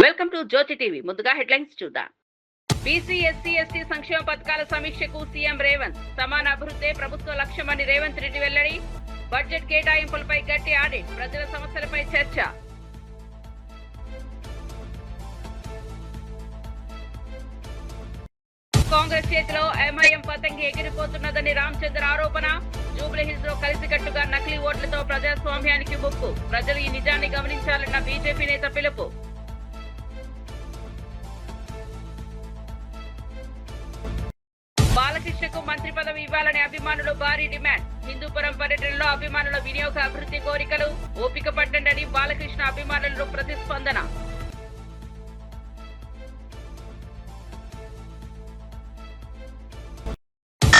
Welcome to Jyothi TV. ముందుగా headlines చూద్దాం. BC SC ST సంక్షేమ పథకాల సమీక్షకు సీఎం రేవంత్. సమాన అభివృద్ధి ప్రభుత్వ లక్ష్యమని రేవంత్ రెడ్డి వెల్లడి. బడ్జెట్ కేటాయింపులపై గట్టి ఆడిట్. ప్రజల సమస్యలపై చర్చ. కాంగ్రెస్ చేతిలో ఎంఐఎం పతంగి ఎగిరిపోతున్నదని రామచంద్ర ఆరోపణ. జూబ్లీహిల్స్ లో కలిసికట్టుగా నకిలీ ఓట్లతో ప్రజాస్వామ్యానికి ముప్పు. ప్రజలు ఈ నిజాన్ని గమనించాలన్న బీజేపీ నేత పిలుపు. బాలకృష్ణకు మంత్రి పదవి ఇవ్వాలని అభిమానులు భారీ డిమాండ్. హిందూపురం పర్యటనలో అభిమానుల వినియోగ అభివృద్ధి కోరికలు. ఓపిక పట్టండి బాలకృష్ణ అభిమానులు ప్రతిస్పందన.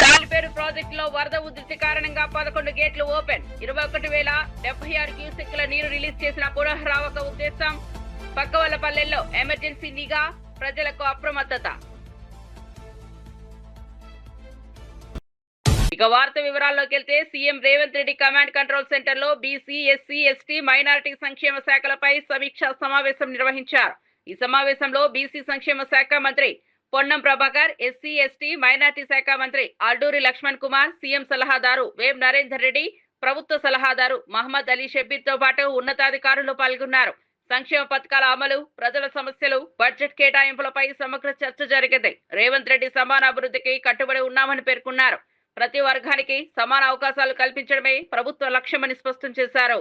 తాలిపేరు ప్రాజెక్టులో వరద ఉధృతి కారణంగా 11 గేట్లు ఓపెన్. 21,076 క్యూసెక్కుల నీరు రిలీజ్ చేసిన పునఃరావక ఉద్దేశం. పక్కవల్లపల్లెల్లో ఎమర్జెన్సీ నిఘా. ప్రజలకు అప్రమత్తత. ఇక వార్త వివరాల్లోకి వెళ్తే CM Revanth Reddy command control centre లో బీసీ ఎస్సీ ఎస్టీ మైనారిటీ సంక్షేమ శాఖలపై సమీక్షా సమావేశం నిర్వహించారు. ఈ సమావేశంలో బీసీ సంక్షేమ శాఖ మంత్రి Ponnam Prabhakar, SC ST minority శాఖ మంత్రి అల్లూరి లక్ష్మణ్ కుమార్, సీఎం సలహాదారు వేం నరేందర్ రెడ్డి, ప్రభుత్వ సలహాదారు మహమ్మద్ అలీ షబ్బీర్ తో పాటు ఉన్నతాధికారులు పాల్గొన్నారు. సంక్షేమ పథకాల అమలు, ప్రజల సమస్యలు, బడ్జెట్ కేటాయింపులపై సమగ్ర చర్చ జరిగింది. రేవంత్ రెడ్డి సమాన అభివృద్ధికి కట్టుబడి ఉన్నామని పేర్కొన్నారు. ప్రతి వర్గానికి సమాన అవకాశాలు కల్పించడమే ప్రభుత్వ లక్ష్యమని స్పష్టం చేశారు.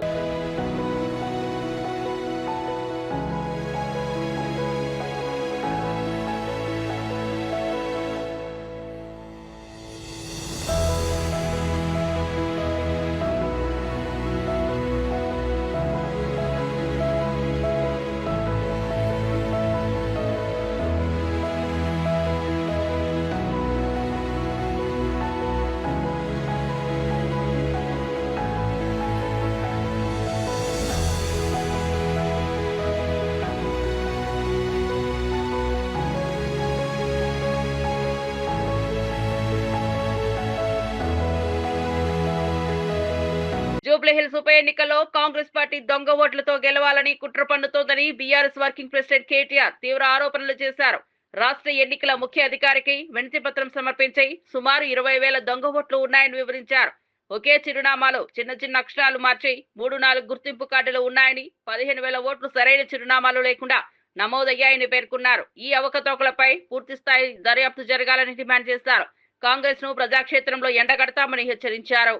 జూబ్లీహిల్స్ ఉప ఎన్నికల్లో కాంగ్రెస్ పార్టీ దొంగ ఓట్లతో గెలవాలని కుట్ర పన్నుతోందని బీఆర్ఎస్ వర్కింగ్ ప్రెసిడెంట్ కేటీఆర్ తీవ్ర ఆరోపణలు చేశారు. రాష్ట్ర ఎన్నికల ముఖ్య అధికారికి వినతి పత్రం సమర్పించి సుమారు 20,000 దొంగ ఓట్లు ఉన్నాయని వివరించారు. ఒకే చిరునామాలో చిన్న చిన్న అక్షరాలు మార్చి 3-4 గుర్తింపు కార్డులు ఉన్నాయని, 15,000 ఓట్లు సరైన చిరునామాలు లేకుండా నమోదయ్యాయని పేర్కొన్నారు. ఈ అవకతవకలపై పూర్తిస్థాయి దర్యాప్తు జరగాలని డిమాండ్ చేశారు. కాంగ్రెస్ ను ప్రజాక్షేత్రంలో ఎండగడతామని హెచ్చరించారు.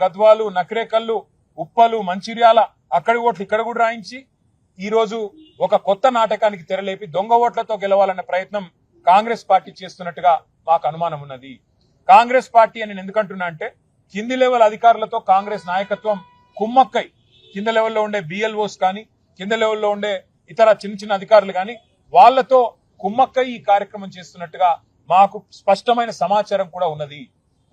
గద్వాలు, నకరేకల్లు, ఉప్పలు, మంచిర్యాల అక్కడి ఓట్లు ఇక్కడ కూడా రాయించి ఈ రోజు ఒక కొత్త నాటకానికి తెరలేపి దొంగ ఓట్లతో గెలవాలనే ప్రయత్నం కాంగ్రెస్ పార్టీ చేస్తున్నట్టుగా మాకు అనుమానం ఉన్నది. కాంగ్రెస్ పార్టీ అని నేను ఎందుకంటున్నా అంటే కింది లెవెల్ అధికారులతో కాంగ్రెస్ నాయకత్వం కుమ్మక్కై కింద లెవెల్లో ఉండే బిఎల్ఓస్ కానీ, కింద లెవెల్లో ఉండే ఇతర చిన్న చిన్న అధికారులు కానీ వాళ్లతో కుమ్మక్కై ఈ కార్యక్రమం చేస్తున్నట్టుగా మాకు స్పష్టమైన సమాచారం కూడా ఉన్నది.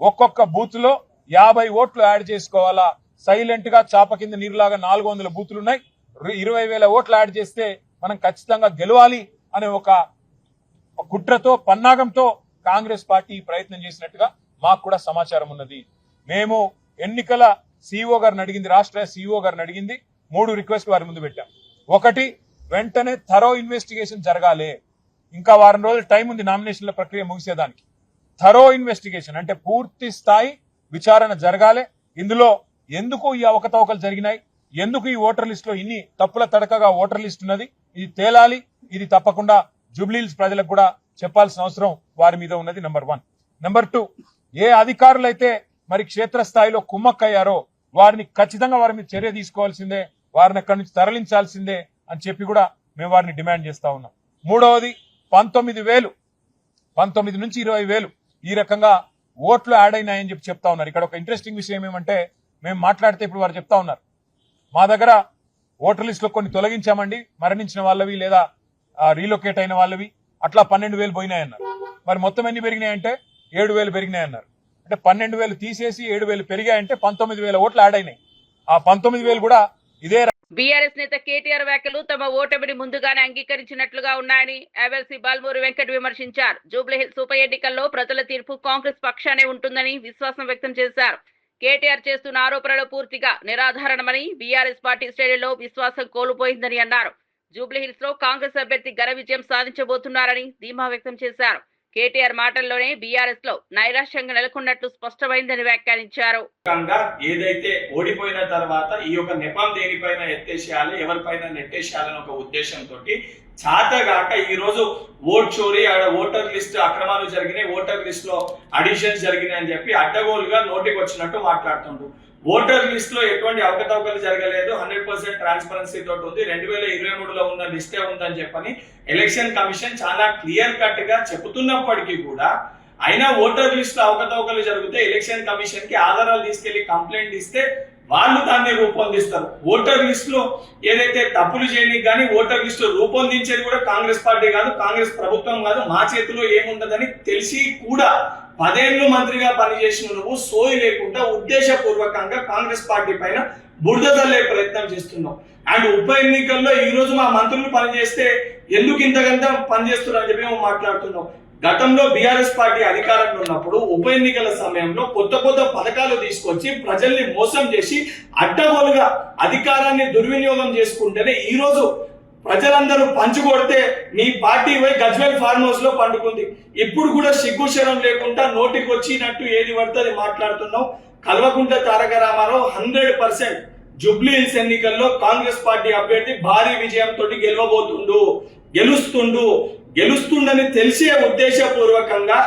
ఒక్కొక్క బూత్ లో 50 ఓట్లు యాడ్ చేసుకోవాలా, సైలెంట్ గా చాప కింద నీరులాగా 400 బూతులున్నాయి, 20,000 ఓట్లు యాడ్ చేస్తే మనం ఖచ్చితంగా గెలవాలి అనే ఒక కుట్రతో పన్నాగంతో కాంగ్రెస్ పార్టీ ప్రయత్నం చేసినట్టుగా మాకు కూడా సమాచారం ఉన్నది. మేము ఎన్నికల సీఈఓ గారిని అడిగింది, రాష్ట్ర సీఈఓ గారిని అడిగింది 3 రిక్వెస్ట్ వారి ముందు పెట్టాం. ఒకటి, వెంటనే థరో ఇన్వెస్టిగేషన్ జరగాలి. ఇంకా వారం రోజులు టైం ఉంది నామినేషన్ల ప్రక్రియ ముగిసేదానికి. థరో ఇన్వెస్టిగేషన్ అంటే పూర్తి స్థాయి విచారణ జరగాలి. ఇందులో ఎందుకు ఈ అవకతవకలు జరిగినాయి, ఎందుకు ఈ ఓటర్ లిస్ట్ లో ఇన్ని తప్పుల తడకగా ఓటర్ లిస్ట్ ఉన్నది, ఇది తేలాలి. ఇది తప్పకుండా జూబ్లీహిల్స్ ప్రజలకు కూడా చెప్పాల్సిన అవసరం వారి మీద ఉన్నది. నెంబర్ 1. నెంబర్ 2, ఏ అధికారులైతే మరి క్షేత్రస్థాయిలో కుమ్మక్కయ్యారో వారిని ఖచ్చితంగా వారి మీద చర్య తీసుకోవాల్సిందే, వారిని అక్కడి నుంచి తరలించాల్సిందే అని చెప్పి కూడా మేము వారిని డిమాండ్ చేస్తా ఉన్నాం. మూడవది, 19,000 నుంచి 20,000 ఈ రకంగా ఓట్లు యాడ్ అయినాయని చెప్పి చెప్తా ఉన్నారు. ఇక్కడ ఒక ఇంట్రెస్టింగ్ విషయం ఏమంటే మేము మాట్లాడితే ఇప్పుడు వారు చెప్తా ఉన్నారు మా దగ్గర ఓటర్ లిస్ట్ లో కొన్ని తొలగించామండి, మరణించిన వాళ్ళవి లేదా రీలొకేట్ అయిన వాళ్ళవి, అట్లా 12,000 పోయినాయన్నారు. మరి మొత్తం ఎన్ని పెరిగినాయంటే 7,000 పెరిగినాయన్నారు. అంటే 12,000 తీసేసి 7,000 పెరిగాయంటే 19,000 ఓట్లు యాడ్ అయినాయి. ఆ 19,000 కూడా ఇదే. బీఆర్ఎస్ నేత కేటీఆర్ వ్యాఖ్యలు తమ ఓటమిని ముందుగానే అంగీకరించినట్లుగా ఉన్నాయని ఎమ్మెల్సీ బాల్మూరి వెంకట్ విమర్శించారు. జూబ్లీహిల్స్ ఉప ఎన్నికల్లో ప్రజల తీర్పు కాంగ్రెస్ పక్షానే ఉంటుందని విశ్వాసం వ్యక్తం చేశారు. కేటీఆర్ చేస్తున్న ఆరోపణలు పూర్తిగా నిరాధారణమని, బీఆర్ఎస్ పార్టీ శ్రేణుల్లో విశ్వాసం కోల్పోయిందని అన్నారు. జూబ్లీహిల్స్ లో కాంగ్రెస్ అభ్యర్థి ఘన విజయం సాధించబోతున్నారని ధీమా వ్యక్తం చేశారు. కేటీఆర్ మాటల్లోనే బీఆర్ఎస్ లో నైరాశ్యంగా నెలకొన్నట్లు స్పష్టమైందని వ్యాఖ్యానించారు. ఏదైతే ఓడిపోయిన తర్వాత ఈ యొక్క నెపం దేనిపైన ఎత్తేసేయాలి, ఎవరిపైన నెట్టేసేయాలని ఒక ఉద్దేశంతో చాతగాక ఈ రోజు ఓట్ చోరీ, ఓటర్ లిస్ట్ అక్రమాలు జరిగినాయి, ఓటర్ లిస్ట్ లో అడిషన్స్ జరిగినాయి అని చెప్పి అడ్డగోలుగా నోటికి వచ్చినట్టు మాట్లాడుతుండ్రు. ఓటర్ లిస్ట్ లో ఎటువంటి అవకతవకలు జరగలేదు, 100% ట్రాన్స్పరెన్సీ తోటి ఉంది, 2023లో ఉన్న లిస్టే ఉందని చెప్పని ఎలక్షన్ కమిషన్ చాలా క్లియర్ కట్ గా చెబుతున్నప్పటికీ కూడా అయినా ఓటర్ లిస్ట్ లో అవకతవకలు జరిగితే ఎలక్షన్ కమిషన్ కి ఆధారాలు తీసుకెళ్లి కంప్లైంట్ ఇస్తే వాళ్ళు దాన్ని రూపొందిస్తారు. ఓటర్ లిస్ట్ లో ఏదైతే తప్పులు చేయడానికి కానీ ఓటర్ లిస్ట్ రూపొందించేది కూడా కాంగ్రెస్ పార్టీ కాదు, కాంగ్రెస్ ప్రభుత్వం కాదు. మా చేతిలో ఏముండదని తెలిసి కూడా 10 ఏళ్ళు మంత్రిగా పనిచేసిన నువ్వు సోయి లేకుండా ఉద్దేశపూర్వకంగా కాంగ్రెస్ పార్టీ పైన బురద చల్లే ప్రయత్నం చేస్తున్నావు. అండ్ ఉప ఎన్నికల్లో ఈ రోజు మా మంత్రులు పనిచేస్తే ఎందుకు ఇంతకంత పనిచేస్తున్నారు అని చెప్పి మేము మాట్లాడుతున్నాం. గతంలో బీఆర్ఎస్ పార్టీ అధికారంలో ఉన్నప్పుడు ఉప ఎన్నికల సమయంలో కొత్త కొత్త పథకాలు తీసుకొచ్చి ప్రజల్ని మోసం చేసి అడ్డగోలుగా అధికారాన్ని దుర్వినియోగం చేసుకుంటేనే ఈ రోజు ప్రజలందరూ పంచుకొడితే నీ పార్టీ పోయి గజ్వేల్ ఫార్మ్ హౌస్ లో పండుకుంది. ఇప్పుడు కూడా సిగ్గుశరం లేకుండా నోటికి వచ్చినట్టు ఏది పడుతుంది మాట్లాడుతున్నావు. కల్వకుంట్ల తారక రామారావు 100% జూబ్లీహిల్స్ ఎన్నికల్లో కాంగ్రెస్ పార్టీ అభ్యర్థి భారీ విజయంతో గెలుస్తుండని తెలిసే ఉద్దేశపూర్వకంగా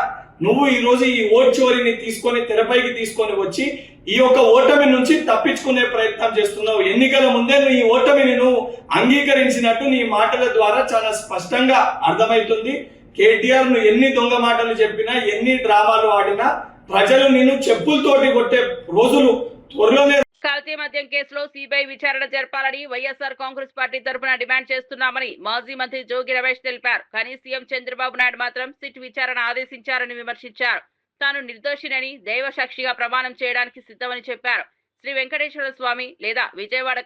నువ్వు ఈ రోజు ఈ ఓట్ చోరీని తీసుకొని తెరపైకి తీసుకొని వచ్చి ఈ యొక్క ఓటమి నుంచి తప్పించుకునే ప్రయత్నం చేస్తున్నావు. ఎన్నికల ముందే నువ్వు ఈ ఓటమిని నువ్వు అంగీకరించినట్టు నీ మాటల ద్వారా చాలా స్పష్టంగా అర్థమవుతుంది. కేటీఆర్ నువ్వు ఎన్ని దొంగ మాటలు చెప్పినా, ఎన్ని డ్రామాలు ఆడినా ప్రజలు నిన్ను చెప్పులతోటి కొట్టే రోజులు త్వరలోనే. కల్తీ మద్యం కేసులో సిబిఐ విచారణ జరపాలని వైఎస్ఆర్ కాంగ్రెస్ పార్టీ తరఫున డిమాండ్ చేస్తున్నామని మాజీ మంత్రి జోగి రమేష్ తెలిపారు. కానీ సీఎం చంద్రబాబు నాయుడు మాత్రం సిట్ విచారణ ఆదేశించారని విమర్శించారు. తాను నిర్దోషినని దైవ సాక్షిగా ప్రమాణం చేయడానికి సిద్ధమని చెప్పారు. శ్రీ వెంకటేశ్వర స్వామి లేదా విజయవాడ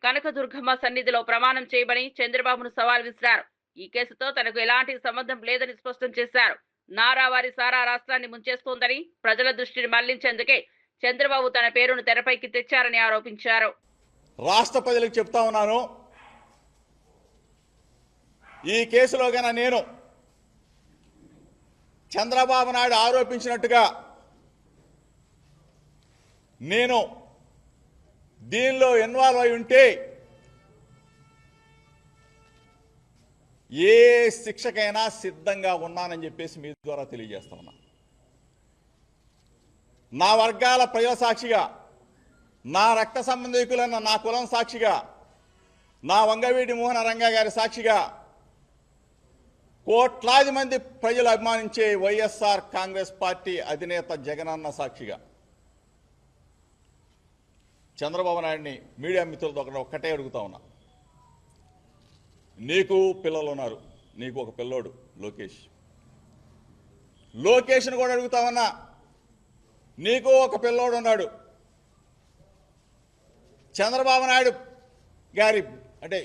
కనకదుర్గమ్మ సన్నిధిలో ప్రమాణం చేయమని చంద్రబాబును సవాల్ విసిరారు. ఈ కేసుతో తనకు ఎలాంటి సంబంధం లేదని స్పష్టం చేశారు. నారావారి సారా రాష్ట్రాన్ని ముంచేస్తోందని ప్రజల దృష్టిని మళ్లించేందుకే చంద్రబాబు తన పేరును తెరపైకి తెచ్చారని ఆరోపించారు. రాష్ట్ర ప్రజలకు చెప్తా ఉన్నాను, ఈ కేసులో గన నేను చంద్రబాబు నాయుడు ఆరోపించినట్టుగా నేను దీనిలో ఇన్వాల్వ్ అయి ఉంటే ఏ శిక్షకైనా సిద్ధంగా ఉన్నానని చెప్పేసి మీ ద్వారా తెలియజేస్తా ఉన్నా. నా వర్గాల ప్రజల సాక్షిగా, నా రక్త సంబంధికులన్న నా కులం సాక్షిగా, నా వంగవీటి మోహన రంగా గారి సాక్షిగా, కోట్లాది మంది ప్రజలు అభిమానించే వైఎస్ఆర్ కాంగ్రెస్ పార్టీ అధినేత జగనన్న సాక్షిగా చంద్రబాబు నాయుడిని మీడియా మిత్రులతో ఒక్కటే అడుగుతా ఉన్నా. నీకు పిల్లలు ఉన్నారు, నీకు ఒక పిల్లోడు లోకేష్ను కూడా అడుగుతా ఉన్నా. నీకు ఒక పిల్లోడు ఉన్నాడు. చంద్రబాబు నాయుడు గారి అంటే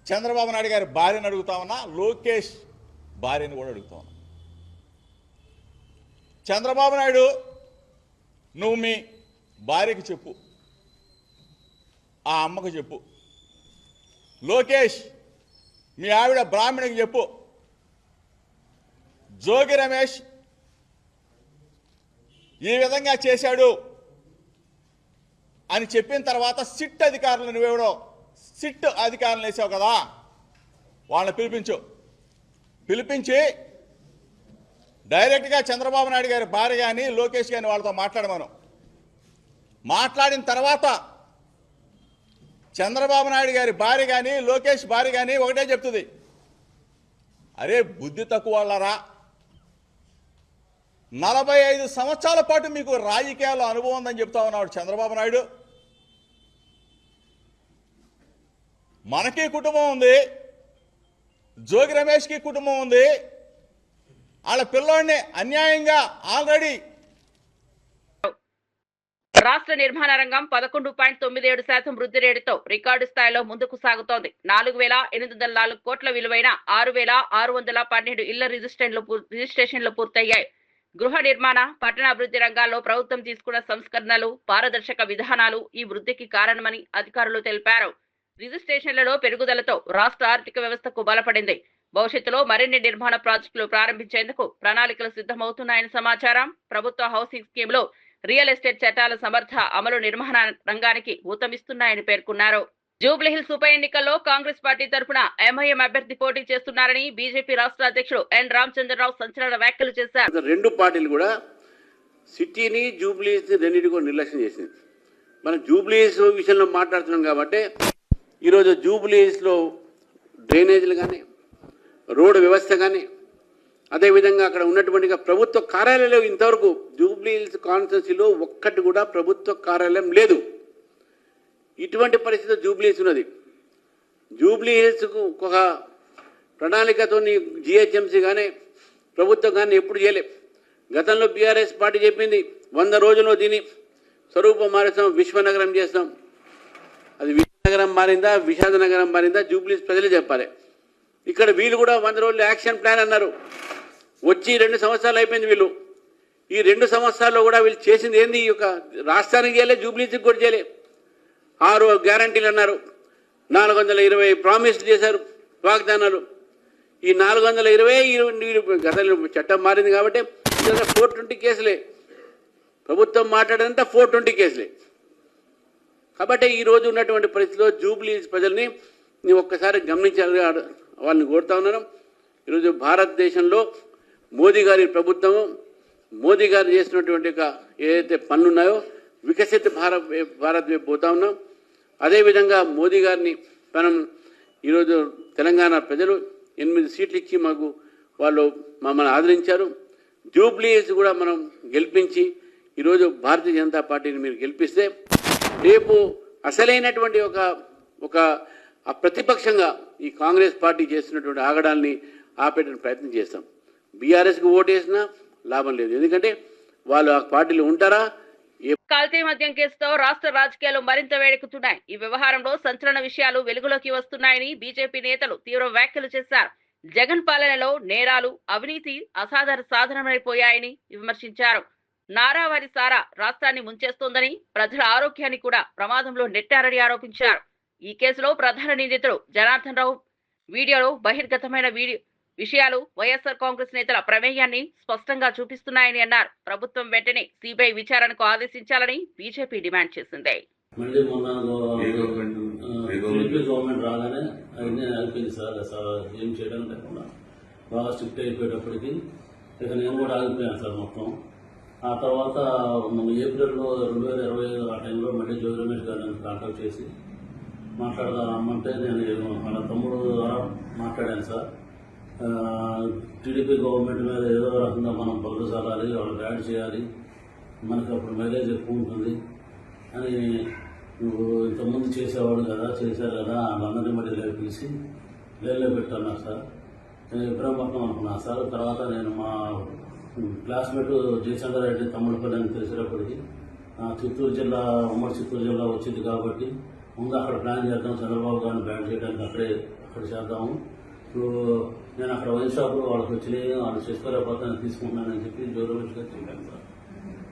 చంద్రబాబు నాయుడు గారి భార్యను అడుగుతా ఉన్నా, లోకేష్ భార్యను కూడా అడుగుతా ఉన్నా. చంద్రబాబు నాయుడు నువ్వు మీ భార్యకి చెప్పు, ఆ అమ్మకు చెప్పు. లోకేష్ మీ ఆవిడ బ్రాహ్మణికి చెప్పు. జోగి రమేష్ ఈ విధంగా చేశాడు అని చెప్పిన తర్వాత సిట్ అధికారులు నువ్వెవడో సిట్ అధికారులు వేసావు కదా, వాళ్ళని పిలిపించి డైరెక్ట్గా చంద్రబాబు నాయుడు గారి భార్య కానీ లోకేష్ కానీ వాళ్ళతో మాట్లాడమను. మాట్లాడిన తర్వాత చంద్రబాబు నాయుడు గారి భార్య కానీ లోకేష్ భార్య కానీ ఒకటే చెప్తుంది, అరే బుద్ధి తక్కువ వాళ్ళరా, 45 సంవత్సరాల పాటు మీకు రాజకీయాల్లో అనుభవం ఉందని చెప్తా ఉన్నాడు చంద్రబాబు నాయుడు. మనకి కుటుంబం ఉంది, జోగి రమేష్కి కుటుంబం ఉంది. వాళ్ళ పిల్లోడిని అన్యాయంగా ఆల్రెడీ. రాష్ట్ర నిర్మాణ రంగం 11.97% వృద్ధి రేటుతో రికార్డు స్థాయిలో ముందుకు సాగుతోంది. 4,804 కోట్ల విలువైన 6,612 ఇళ్ల రిజిస్ట్రేషన్లు పూర్తయ్యాయి. గృహ నిర్మాణ పట్టణాభివృద్ధి రంగాల్లో ప్రభుత్వం తీసుకున్న సంస్కరణలు పారదర్శక విధానాలు ఈ వృద్ధికి కారణమని అధికారులు తెలిపారు. రిజిస్ట్రేషన్లలో పెరుగుదలతో రాష్ట్ర ఆర్థిక వ్యవస్థకు బలపడింది. భవిష్యత్తులో మరిన్ని నిర్మాణ ప్రాజెక్టులు ప్రారంభించేందుకు ప్రణాళికలు సిద్ధమవుతున్నాయని సమాచారం. ప్రభుత్వ హౌసింగ్ స్కీమ్లో రియల్ ఎస్టేట్ చట్టాల సమర్థ అమలు నిర్మాణ రంగానికి ఊతమిస్తున్నాయని పేర్కొన్నారు. జూబ్లీహిల్స్ ఉప ఎన్నికల్లో కాంగ్రెస్ పార్టీ తరఫున ఎంఐఎం అభ్యర్థి పోటీ చేస్తున్నారని బీజేపీ రాష్ట్ర అధ్యక్షుడు ఎన్ రామచంద్రరావు సంచలన వ్యాఖ్యలు చేశారు. రెండు పార్టీలు కూడా సిటీని జూబ్లీహిల్స్ రెండింటిని కూడా నిర్లక్ష్యం చేసింది. మనం జూబ్లీహిల్స్ విషయంలో మాట్లాడుతున్నాం కాబట్టి ఈరోజు జూబ్లీహిల్స్లో డ్రైనేజీలు కానీ రోడ్డు వ్యవస్థ కానీ అదేవిధంగా అక్కడ ఉన్నటువంటి ప్రభుత్వ కార్యాలయాలు ఇంతవరకు జూబ్లీహిల్స్ కాన్స్టిట్యున్సీలో ఒక్కటి కూడా ప్రభుత్వ కార్యాలయం లేదు. ఇటువంటి పరిస్థితి జూబ్లీహిల్స్ ఉన్నది. జూబ్లీహిల్స్కు ఒక ప్రణాళికతో జిహెచ్ఎంసీ కానీ ప్రభుత్వం కానీ ఎప్పుడు చేయలే. గతంలో బీఆర్ఎస్ పార్టీ చెప్పింది 100 రోజుల్లో దీన్ని స్వరూపం మారుస్తాం, విశ్వనగరం చేస్తాం. అది విశ్వనగరం మారిందా విషాద నగరం మారిందా జూబ్లీహిల్స్ ప్రజలే చెప్పాలి. ఇక్కడ వీళ్ళు కూడా 100 రోజులు యాక్షన్ ప్లాన్ అన్నారు. వచ్చి 2 సంవత్సరాలు అయిపోయింది. వీళ్ళు ఈ 2 సంవత్సరాల్లో కూడా వీళ్ళు చేసింది ఏంది? ఈ యొక్క రాష్ట్రానికి చేయలే, జూబ్లీహిల్స్కి కూడా చేయలే. 6 గ్యారంటీలు అన్నారు, 420 ప్రామిస్లు చేశారు, వాగ్దానాలు. ఈ 420 గతంలో చట్టం మారింది కాబట్టి 420 కేసులే. ప్రభుత్వం మాట్లాడేదంతా 420 కేసులే. కాబట్టి ఈరోజు ఉన్నటువంటి పరిస్థితిలో జూబ్లీహిల్స్ ప్రజల్ని నేను ఒక్కసారి గమనించాలి, వాళ్ళని కోరుతా ఉన్నాను. ఈరోజు భారతదేశంలో మోదీ గారి ప్రభుత్వము, మోదీ గారు చేసినటువంటి ఏదైతే పనులు ఉన్నాయో వికసిత భారత్ వైపు పోతా ఉన్నాం. అదేవిధంగా మోదీ గారిని మనం ఈరోజు తెలంగాణ ప్రజలు 8 సీట్లు ఇచ్చి వాళ్ళు మమ్మల్ని ఆదరించారు. జూబ్లీహిల్స్ కూడా మనం గెలిపించి ఈరోజు భారతీయ జనతా పార్టీని మీరు గెలిపిస్తే రేపు అసలైనటువంటి ఒక ప్రతిపక్షంగా ఈ కాంగ్రెస్ పార్టీ చేస్తున్నటువంటి ఆగడాల్ని ఆపేటువంటి ప్రయత్నం చేస్తాం. బీఆర్ఎస్కి ఓటేసినా లాభం లేదు, ఎందుకంటే వాళ్ళు ఆ పార్టీలో ఉంటారా. కల్తీ మద్యం కేసుతో రాష్ట్ర రాజకీయాలు మరింత వేడెక్కుతున్నాయి. ఈ వ్యవహారంలో సంచలన విషయాలు వెలుగులోకి వస్తున్నాయని బీజేపీ నేతలు తీవ్ర వ్యాఖ్యలు చేశారు. జగన్ పాలనలో నేరాలు, అవినీతి అసాధారణమైపోయాయని విమర్శించారు. నారావారి సారా రాష్ట్రాన్ని ముంచేస్తోందని, ప్రజల ఆరోగ్యాన్ని కూడా ప్రమాదంలో నెట్టారని ఆరోపించారు. ఈ కేసులో ప్రధాన నిందితుడు జనార్దన్ రావు వీడియోలో బహిర్గతమైన విషయాలు వైఎస్ఆర్ కాంగ్రెస్ నేతల ప్రమేయాన్ని స్పష్టంగా చూపిస్తున్నాయని అన్నారు. ప్రభుత్వం వెంటనే సిబిఐ విచారణకు ఆదేశించాలని బీజేపీ డిమాండ్ చేసింది. మళ్ళీ మొన్న గవర్నమెంట్ రాగానే అవన్నీ ఆగిపోయింది సార్. ఏం చేయడం లేకుండా బాగా స్ట్రిక్ట్ అయిపోయేటప్పటికి ఇక నేను కూడా ఆగిపోయాను సార్ మొత్తం. ఆ తర్వాత ఏప్రిల్లో 2025 ఆ టైంలో మళ్ళీ జోగి రమేష్ గారిని కాంటాక్ట్ చేసి మాట్లాడదామంటే నేను మన తమ్ముడు ద్వారా మాట్లాడాను సార్. టీడీపీ గవర్నమెంట్ మీద ఏదో రకంగా మనం బదులు చాలాలి, వాళ్ళు యాడ్ చేయాలి, మనకి అప్పుడు మైలేజ్ ఎక్కువ ఉంటుంది అని నువ్వు ఇంతకుముందు చేసేవాడు కదా, చేశారు కదా, వాళ్ళందరినీ మళ్ళీ పిలిచి లేలో పెట్టాను సార్. నేను ఇబ్రాహీంపట్నం అనుకున్నా సార్. తర్వాత నేను మా క్లాస్మేట్ జయచంద్ర రెడ్డి తమ్ముడిపల్లి అని తెలిసేటప్పటికి చిత్తూరు జిల్లా, ఉమ్మడి చిత్తూరు జిల్లా వచ్చింది కాబట్టి ముందు అక్కడ ప్లాన్ చేద్దాం, చంద్రబాబు గారిని బ్యాన్ చేయడానికి అక్కడ చేద్దాము. ఇప్పుడు నేను అక్కడ వైన్ షాప్లో వాళ్ళకి వచ్చినాయి, వాళ్ళు చేసుకోలేకపోతే తీసుకుంటున్నానని చెప్పి జోరమేష్ గారు చెప్పాను సార్.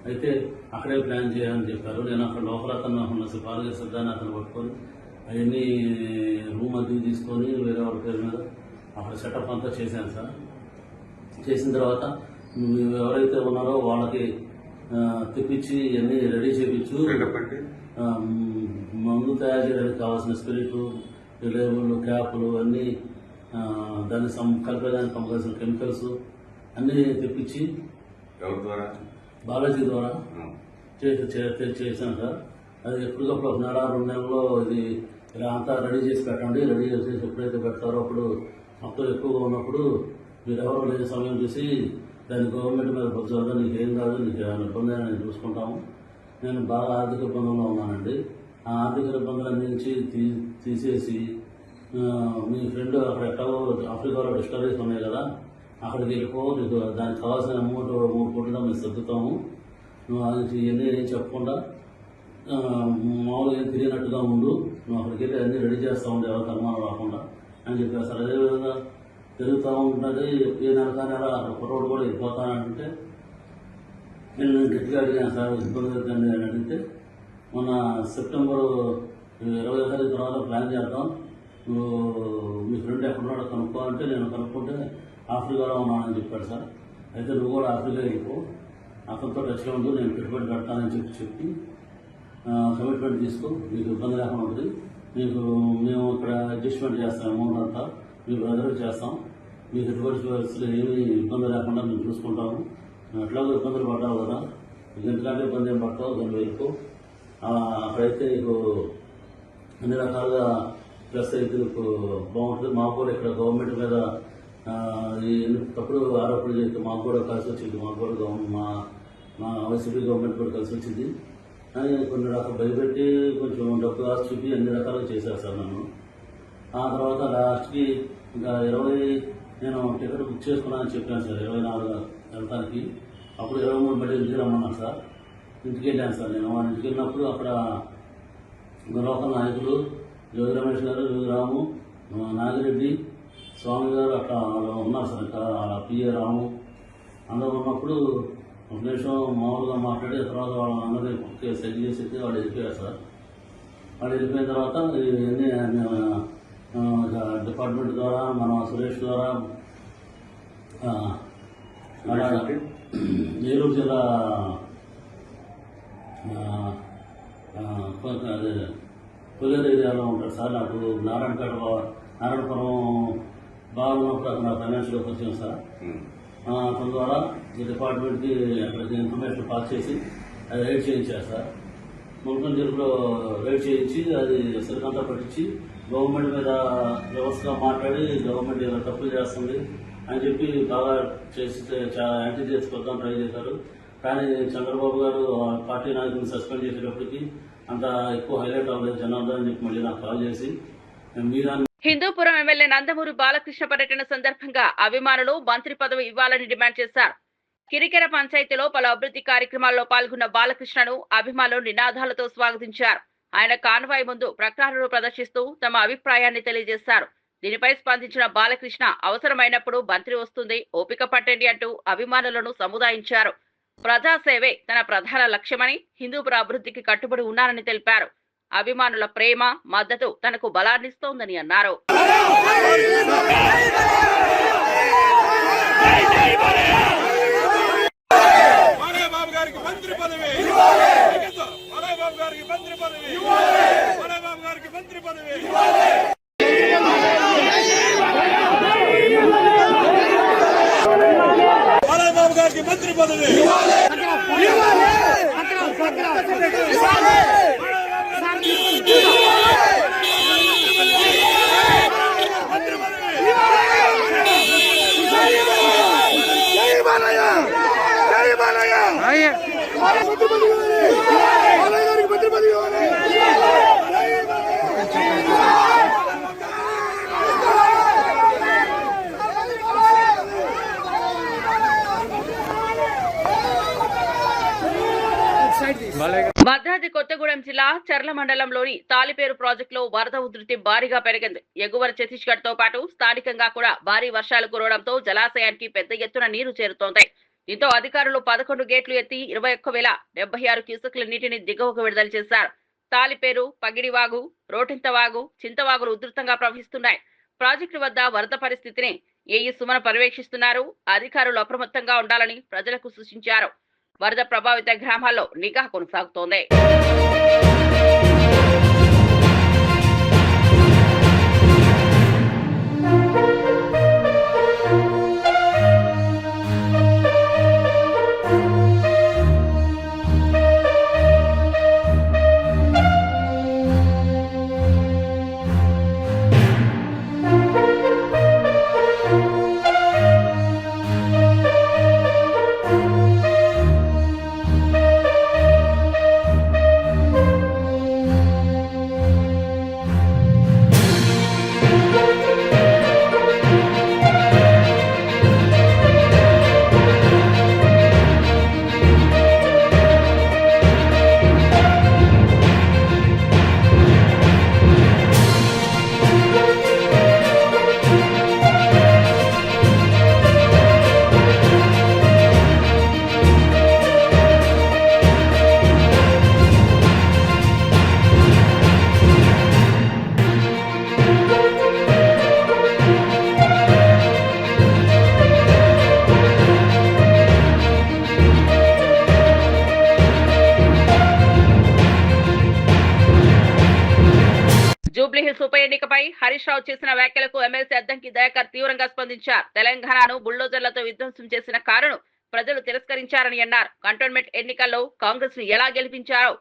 అయితే అక్కడే ప్లాన్ చేయాలని చెప్పారు. నేను అక్కడ లోపల అతను పాలక సిద్ధాన్ని అతను పట్టుకొని అవన్నీ రూమ్ అద్దెకి తీసుకొని వేరే వాళ్ళ పేరు మీద అక్కడ సెటప్ అంతా చేశాను సార్. చేసిన తర్వాత ఎవరైతే ఉన్నారో వాళ్ళకి తెప్పించి ఇవన్నీ రెడీ చేయించు, మందు తయారు చేయడానికి కావాల్సిన స్పిరిట్, లేబుల్, క్యాపులు అన్నీ, దాన్ని కలిపేదానికి కావాల్సిన కెమికల్స్ అన్నీ తెప్పించి బాలాజీ ద్వారా చేశాను సార్. అది ఎప్పటికప్పుడు 1 నెల 2 నెలల్లో ఇది ఇలా అంతా రెడీ చేసి పెట్టండి. రెడీ చేసి ఎప్పుడైతే పెడతారో అప్పుడు మొత్తం ఎక్కువగా ఉన్నప్పుడు మీరు ఎవరు లేని సమయం చూసి దాన్ని గవర్నమెంట్ మీద బొజ్జాలి, నీకేం కాదు, నీకు ఏమైనా ఇబ్బంది అని నేను చూసుకుంటాము. నేను బాగా ఆర్థిక ఇబ్బందుల్లో ఉన్నానండి. ఆ ఆర్థిక ఇబ్బందులన్నించి తీసేసి మీ ఫ్రెండ్ అక్కడ ఎక్కడో ఆఫ్రికాలో డిస్టరీస్ ఉన్నాయి కదా, అక్కడికి వెళ్ళిపో, నీకు దానికి కావాల్సిన అమౌంట్ 3 కోట్లుగా మేము సర్దుతాము, నువ్వు ఇవన్నీ ఏం చెప్పకుండా మామూలుగా ఏం తిరిగినట్టుగా ఉండు, నువ్వు అక్కడికి వెళ్ళి అన్నీ రెడీ చేస్తూ ఉండే ఎవరికి అనుమానం రాకుండా అని చెప్పారు సార్. అదేవిధంగా తిరుగుతూ ఉంటుంది. ఏ నెల నెల అక్కడ కుర్రోడు కూడా వెళ్ళిపోతానంటే నేను గట్టిగా అడిగాను సార్ ఇబ్బంది అవుతుంది అని అడిగితే మొన్న సెప్టెంబర్ 20వ తారీఖు తర్వాత ప్లాన్ చేద్దాం, నువ్వు మీ ఫ్రెండ్ ఎక్కడున్నాడో కనుక్కోవాలంటే నేను కనుక్కుంటే ఆఫ్రికాలో ఉన్నానని చెప్పాడు సార్. అయితే నువ్వు కూడా ఆఫ్రికా వెళ్ళిపో, అతనితో టచ్లో ఉంటూ నేను పెట్టుబడి పెడతానని చెప్పి కమిట్మెంట్ తీసుకో, నీకు ఇబ్బంది లేకుండా ఉంటుంది, మేము ఇక్కడ అడ్జస్ట్మెంట్ చేస్తాం, అమౌంట్ అంతా మీ బ్రదర్కి చేస్తాం, మీకు ఎటువంటి పరిస్థితులు ఏమీ ఇబ్బంది లేకుండా మేము చూసుకుంటాము, ఎట్లాగో ఇబ్బందులు పడ్డావు కదా, ఎందుకంటే ఇబ్బంది ఏం పడతావు, దాన్ని వెళ్ళిపో, అక్కడైతే నీకు అన్ని రకాలుగా ప్లస్ అయితే నీకు బాగుంటుంది. మాకు కూడా ఇక్కడ గవర్నమెంట్ మీద తప్పుడు ఆరోపణలు చేస్తే మాకు కూడా కలిసి వచ్చింది, మాకు కూడా మా వైసీపీ గవర్నమెంట్ కూడా కలిసి వచ్చింది అని కొన్ని రకాలు భయపెట్టి కొంచెం డబ్బు ఆశ చూపి అన్ని రకాలుగా చేశారు సార్ నన్ను. ఆ తర్వాత లాస్ట్కి ఇంకా 20 నేను టికెట్ బుక్ చేసుకున్నానని చెప్పాను సార్, 24 వెళ్తానికి. అప్పుడు 23 మళ్ళీ ఇంటికి రమ్మన్నాను సార్. ఇంటికి వెళ్ళాను సార్. నేను వాళ్ళ ఇంటికి వెళ్ళినప్పుడు అక్కడ లోకల్ నాయకులు యోగి రమేష్ గారు, యోగి రాము, నాగిరెడ్డి, స్వామి గారు అట్లా ఉన్నారు సార్. ఇంకా పిఏ రాము అందరూ ఉన్నప్పుడు ఒక నిమిషం మామూలుగా మాట్లాడి తర్వాత వాళ్ళందరినీ సెటిల్ చేసి వాళ్ళు వెళ్ళిపోయారు సార్. వాళ్ళు వెళ్ళిపోయిన తర్వాత ఇవన్నీ డిపార్ట్మెంట్ ద్వారా మన సురేష్ ద్వారా ఏలూరు జిల్లా అదే కొల్లేరు ఏరియాలో ఉంటాడు సార్. నాకు నారాయణపురం బాగా ఉన్నప్పుడు అక్కడ ఫైనాన్షియల్ వచ్చాను సార్. అతని ద్వారా ఈ డిపార్ట్మెంట్కి అక్కడికి ఇన్ఫర్మేషన్ పాస్ చేసి అది రైడ్ చేయించారు సార్. మున్సిపల్ జైలులో రైడ్ చేయించి అది సిరికంతా పట్టించి గవర్నమెంట్ మీద వ్యవస్థగా మాట్లాడి గవర్నమెంట్ ఇలా తప్పులు చేస్తుంది అని చెప్పి బాగా చేసి చాలా యాంటీ చేసుకొద్దాం ట్రై చేశారు. కానీ చంద్రబాబు గారు పార్టీ నాయకులను సస్పెండ్ చేసేటప్పటికి అంత ఎక్కువ హైలైట్ అవ్వలేదు జనార్దన్ అని చెప్పి మళ్ళీ నాకు కాల్ చేసి మీరా. హిందూపురం ఎమ్మెల్యే నందమూరి బాలకృష్ణ పర్యటన సందర్భంగా అభిమానులు మంత్రి పదవి ఇవ్వాలని డిమాండ్ చేశారు. కిరికెర పంచాయతీలో పలు అభివృద్ధి కార్యక్రమాల్లో పాల్గొన్న బాలకృష్ణను అభిమానులు నినాదాలతో స్వాగతించారు. ఆయన కాన్వాయ్ ముందు ప్రకటనలు ప్రదర్శిస్తూ తమ అభిప్రాయాన్ని తెలియజేశారు. దీనిపై స్పందించిన బాలకృష్ణ అవసరమైనప్పుడు మంత్రి వస్తుంది, ఓపిక పట్టండి అంటూ అభిమానులను సముదాయించారు. ప్రజాసేవే తన ప్రధాన లక్ష్యమని, హిందూపుర అభివృద్ధికి కట్టుబడి ఉన్నారని తెలిపారు. అభిమానుల ప్రేమ, మద్దతు తనకు బలాన్నిస్తోందని అన్నారు. భద్రాద్రి కొత్తగూడెం జిల్లా చర్ల మండలంలోని తాలిపేరు ప్రాజెక్టులో వరద ఉధృతి భారీగా పెరిగింది. ఎగువన ఛత్తీస్గఢ్ తో పాటు స్థానికంగా కూడా భారీ వర్షాలు కురవడంతో జలాశయానికి పెద్ద ఎత్తున నీరు చేరుతోంది. దీంతో అధికారులు 11 గేట్లు ఎత్తి 21,076 క్యూసెక్ల నీటిని దిగువకు విడుదల చేశారు. తాలిపేరు, పగిడివాగు, రోటింతవాగు, చింతవాగులు ఉధృతంగా ప్రవహిస్తున్నాయి. ప్రాజెక్టు వద్ద వరద పరిస్థితిని ఏఈ సుమన పర్యవేక్షిస్తున్నారు. అధికారులు అప్రమత్తంగా ఉండాలని ప్రజలకు సూచించారు. వరద ప్రభావిత గ్రామాల్లో నిఘా కొనసాగుతోంది. జూబ్లీహిల్స్ ఉప ఎన్నికపై హరీష్ రావు చేసిన వ్యాఖ్యలకు ఎమ్మెల్సీ అద్దంకి దయాకర్ తీవ్రంగా స్పందించారు. తెలంగాణను బుల్డోజర్లతో విధ్వంసం చేసిన కారును ప్రజలు తిరస్కరించారని అన్నారు. కంటోన్మెంట్ ఎన్నికల్లో కాంగ్రెస్ ను ఎలా గెలిపించారో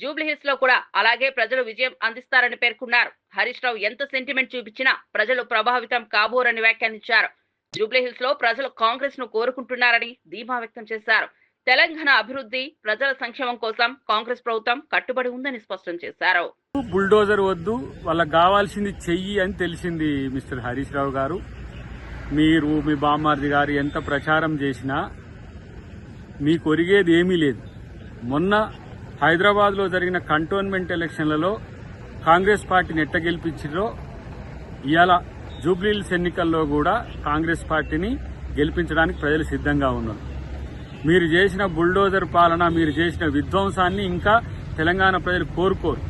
జూబ్లీహిల్స్ లో కూడా అలాగే ప్రజలు విజయం అందిస్తారని పేర్కొన్నారు. హరీష్ రావు ఎంత సెంటిమెంట్ చూపించినా ప్రజలు ప్రభావితం కాబోరని వ్యాఖ్యానించారు. జూబ్లీహిల్స్ లో ప్రజలు కాంగ్రెస్ ను కోరుకుంటున్నారని ధీమా వ్యక్తం చేశారు. తెలంగాణ అభివృద్ధి ప్రజల సంక్షేమం కోసం కాంగ్రెస్ ప్రభుత్వం కట్టుబడి ఉందని స్పష్టం చేశారు. బుల్డోజర్ వద్దు, వాళ్ళకి కావాల్సింది చెయ్యి అని తెలిసింది. మిస్టర్ హరీష్ రావు గారు, మీరు మీ బామ్మార్ది గారు ఎంత ప్రచారం చేసినా మీకు ఒరిగేది ఏమీ లేదు. మొన్న హైదరాబాద్ లో జరిగిన కంటోన్మెంట్ ఎలక్షన్లలో కాంగ్రెస్ పార్టీని ఎట్ట గెలిపించారో ఇవాళ జూబ్లీహిల్స్ ఎన్నికల్లో కూడా కాంగ్రెస్ పార్టీని గెలిపించడానికి ప్రజలు సిద్ధంగా ఉన్నారు. మీరు చేసిన బుల్డోజర్ పాలన, మీరు చేసిన విధ్వంసాన్ని ఇంకా తెలంగాణ ప్రజలు కోరుకోరు.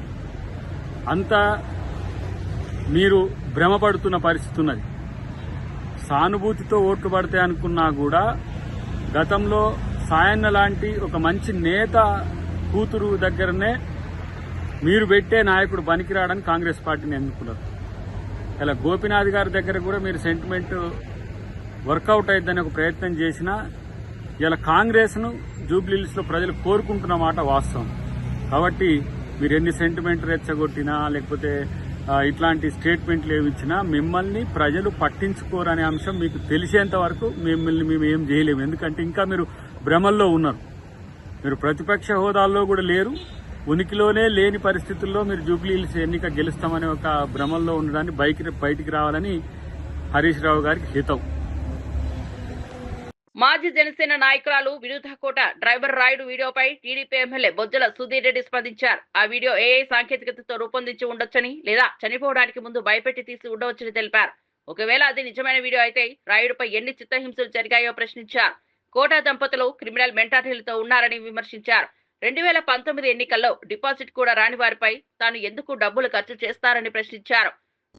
అంతా మీరు భ్రమపడుతున్న పరిస్థితి ఉన్నది. సానుభూతితో ఓట్లు పడతాయి అనుకున్నా కూడా గతంలో సాయన్న లాంటి ఒక మంచి నేత కూతురు దగ్గరనే మీరు పెట్టే నాయకుడు పనికిరాడని కాంగ్రెస్ పార్టీని ఎన్నుకున్నారు. ఇలా గోపీనాథ్ గారి దగ్గర కూడా మీరు సెంటిమెంట్ వర్కౌట్ అయిద్దని ఒక ప్రయత్నం చేసినా ఇలా కాంగ్రెస్ ను జూబ్లీహిల్స్ లో ప్రజలు కోరుకుంటున్న మాట వాస్తవం. కాబట్టి మీరు ఎన్ని సెంటిమెంట్ రెచ్చగొట్టినా లేకపోతే ఇట్లాంటి స్టేట్మెంట్లు ఏమిచ్చినా మిమ్మల్ని ప్రజలు పట్టించుకోరనే అంశం మీకు తెలిసేంత వరకు మిమ్మల్ని మేము ఏం చేయలేము. ఎందుకంటే ఇంకా మీరు భ్రమల్లో ఉన్నారు. మీరు ప్రతిపక్ష హోదాల్లో కూడా లేరు. ఉనికిలోనే లేని పరిస్థితుల్లో మీరు జూబ్లీహిల్స్ ఎన్నిక గెలుస్తామనే ఒక భ్రమల్లో ఉండడాన్ని బయటికి రావాలని హరీష్ రావు గారికి హితం. మాజీ జనసేన నాయకురాలు వినుత కోట డ్రైవర్ రాయుడు వీడియోపై టీడీపీ ఎమ్మెల్యే బొజ్జల సుధీర్ రెడ్డి స్పందించారు. ఆ వీడియో ఏఐ సాంకేతికతతో రూపొందించి ఉండొచ్చని లేదా చనిపోవడానికి ముందు భయపెట్టి తీసి ఉండవచ్చని తెలిపారు. ఒకవేళ అది నిజమైన వీడియో అయితే రాయుడుపై ఎన్ని చిత్తహింసలు జరిగాయో ప్రశ్నించారు. కోట దంపతులు క్రిమినల్ మెంటాలిటీలతో ఉన్నారని విమర్శించారు. 2019 ఎన్నికల్లో డిపాజిట్ కూడా రాని వారిపై తాను ఎందుకు డబ్బులు ఖర్చు చేస్తారని ప్రశ్నించారు.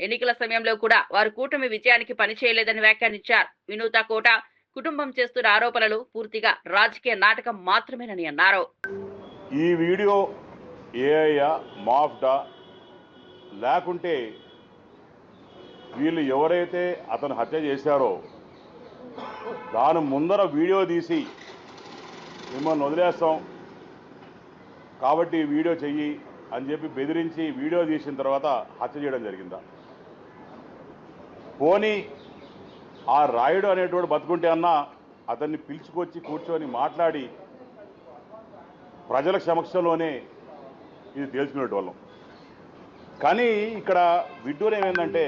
ఎన్నికల సమయంలో కూడా వారు కూటమి విజయానికి పనిచేయలేదని వ్యాఖ్యానించారు. వినూత కోట కుటుంబం చేస్తున్న ఆరోపణలు పూర్తిగా రాజకీయ నాటకం మాత్రమేనని అన్నారు. ఈ వీడియో ఏఐయా మాఫ్డా లేకుంటే వీళ్ళు ఎవరైతే అతను హత్య చేశారో దాని ముందర వీడియో తీసి మిమ్మల్ని వదిలేస్తాం కాబట్టి వీడియో చెయ్యి అని చెప్పి బెదిరించి వీడియో తీసిన తర్వాత హత్య చేయడం జరిగిందా? పోనీ ఆ రాయుడు అనేటోడు బతుకుంటే అన్నా అతన్ని పిలుచుకొచ్చి కూర్చొని మాట్లాడి ప్రజల సమక్షంలోనే ఇది తేల్చుకునేటోళ్ళం. కానీ ఇక్కడ విడ్డూరం ఏంటంటే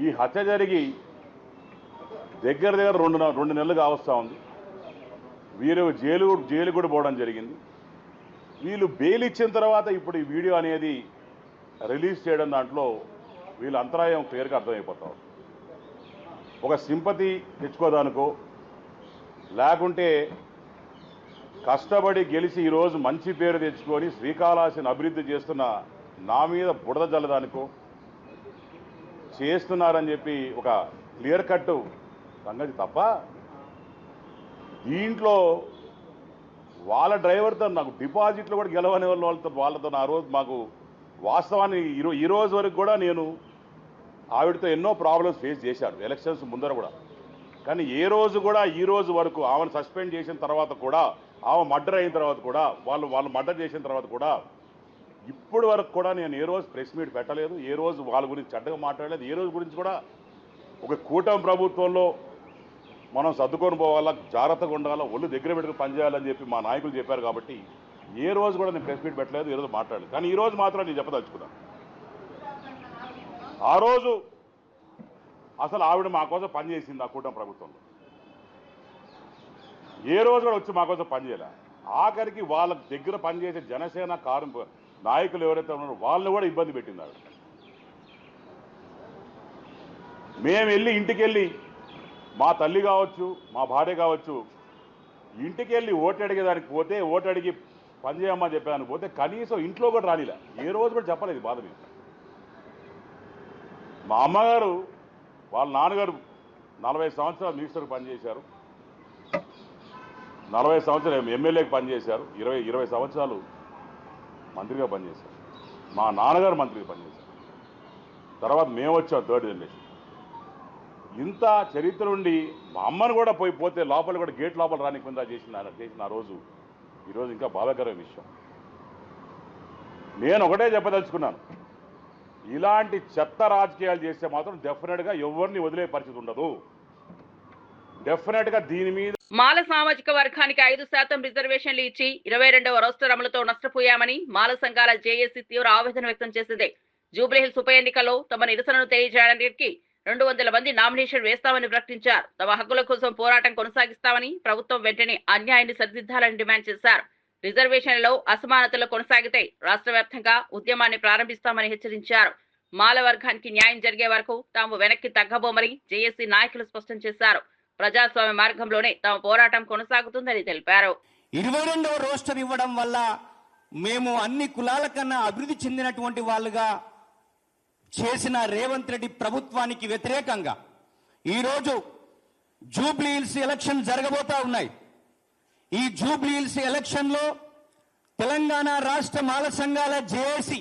ఈ హత్య జరిగి దగ్గర 2 నెలలు కావస్తూ ఉంది. వీరు జైలు కూడా పోవడం జరిగింది. వీళ్ళు బెయిల్ ఇచ్చిన తర్వాత ఇప్పుడు ఈ వీడియో అనేది రిలీజ్ చేయడం దాంట్లో వీళ్ళ అంతరాయం క్లియర్గా అర్థమైపోతాం. ఒక సింపతి తెచ్చుకోదానికో లేకుంటే కష్టపడి గెలిచి ఈరోజు మంచి పేరు తెచ్చుకొని శ్రీకాళహస్తిని అభివృద్ధి చేస్తున్న నా మీద బుడద జల్లదానికో చేస్తున్నారని చెప్పి ఒక క్లియర్ కట్ సంగతి తప్ప దీంట్లో వాళ్ళ డ్రైవర్తో నాకు డిపాజిట్లు కూడా గెలవని వాళ్ళతో ఆ రోజు మాకు వాస్తవాన్ని ఈ రోజు వరకు కూడా నేను ఆవిడతో ఎన్నో ప్రాబ్లమ్స్ ఫేస్ చేశాడు ఎలక్షన్స్ ముందర కూడా. కానీ ఏ రోజు కూడా ఈ రోజు వరకు ఆమెను సస్పెండ్ చేసిన తర్వాత కూడా, ఆమె మర్డర్ అయిన తర్వాత కూడా, వాళ్ళు మర్డర్ చేసిన తర్వాత కూడా ఇప్పటి వరకు కూడా నేను ఏ రోజు ప్రెస్ మీట్ పెట్టలేదు. ఏ రోజు వాళ్ళ గురించి చెడ్డగా మాట్లాడలేదు. ఏ రోజు గురించి కూడా ఒక కూటమి ప్రభుత్వంలో మనం సర్దుకొని పోవాలా, జాగ్రత్తగా ఉండాలా, ఒళ్ళు దగ్గర పెట్టుకుని పనిచేయాలని చెప్పి మా నాయకులు చెప్పారు. కాబట్టి ఏ రోజు కూడా నేను ప్రెస్ మీట్ పెట్టలేదు, ఏ రోజు మాట్లాడలేదు. కానీ ఈరోజు మాత్రం నేను చెప్పదలుచుకున్నాను. ఆ రోజు అసలు ఆవిడ మా కోసం పనిచేసింది ఆ కూటమి ప్రభుత్వంలో. ఏ రోజు కూడా వచ్చి మా కోసం పనిచేయలే. ఆఖరికి వాళ్ళ దగ్గర పనిచేసే జనసేన నాయకులు ఎవరైతే ఉన్నారో వాళ్ళని కూడా ఇబ్బంది పెట్టింది ఆవిడ. మేము ఇంటికి వెళ్ళి మా తల్లి కావచ్చు, మా భార్య కావచ్చు, ఇంటికి వెళ్ళి ఓటు అడిగేదానికి పోతే, ఓటు అడిగి పనిచేయమ్మని చెప్పేదానికి పోతే కనీసం ఇంట్లో కూడా రానిలే. ఏ రోజు కూడా చెప్పలేదు బాధ మీద. మా అమ్మగారు వాళ్ళ నాన్నగారు 40 సంవత్సరాలు మినిస్టర్కి పనిచేశారు, 40 సంవత్సరాలు ఎమ్మెల్యేకి పనిచేశారు, 20 సంవత్సరాలు మంత్రిగా పనిచేశారు. మా నాన్నగారు మంత్రిగా పనిచేశారు. తర్వాత మేము వచ్చాం 3rd జనరేషన్. ఇంత చరిత్ర ఉండి మా అమ్మను కూడా పోతే లోపల కూడా గేట్ లోపల రానికుండా చేసిన ఆ రోజు ఈరోజు ఇంకా బాధాకరమైన విషయం. నేను ఒకటే చెప్పదలుచుకున్నాను, ఇలాంటి చెత్త రాజకీయాలు చేస్తే మాత్రం డెఫినెట్గా ఎవరిని వదిలే పరిస్థితి ఉండదు. డెఫినెట్గా దీని మీద మాల సామాజిక వర్గానికి 5% రిజర్వేషన్లు ఇచ్చి 22వ రోస్టర్ అమలుతో నష్టపోయామని మాల సంఘాల జేఏసీ తీవ్ర ఆవేదన వ్యక్తం చేసింది. జూబ్లీహిల్స్ ఉప ఎన్నికల్లో తమ నిరసనను తెలియజేయడానికి 200 మంది నామినేషన్ వేస్తామని ప్రకటించారు. తమ హక్కుల కోసం పోరాటం కొనసాగిస్తామని, ప్రభుత్వం వెంటనే అన్యాయాన్ని సరిదిద్దాలని డిమాండ్ చేశారు. రిజర్వేషన్లలో అసమానతలు కొనసాగితే రాష్ట్ర వ్యాప్తంగా ఉద్యమాన్ని ప్రారంభిస్తామని హెచ్చరించారు. మాల వర్గానికి న్యాయం జరిగే వరకు తాము వెనక్కి తగ్గబోమని జేఏసీ నాయకులు స్పష్టం చేశారు. ప్రజాస్వామ్య మార్గంలోనే తమ పోరాటం కొనసాగుతుందని తెలిపారు. 22వ రోస్టర్ ఇవ్వడం వల్ల మేము అన్ని కులాల కన్నా అభివృద్ధి చెందినటువంటి వాళ్ళుగా చేసిన రేవంత్ రెడ్డి ప్రభుత్వానికి వ్యతిరేకంగా ఈరోజు జూబ్లీహిల్స్ ఎలక్షన్ జరగబోతా ఉన్నాయి. ఈ జూబ్లీహిల్స్ ఎలక్షన్లో తెలంగాణ రాష్ట్ర మాల సంఘాల జేఏసీ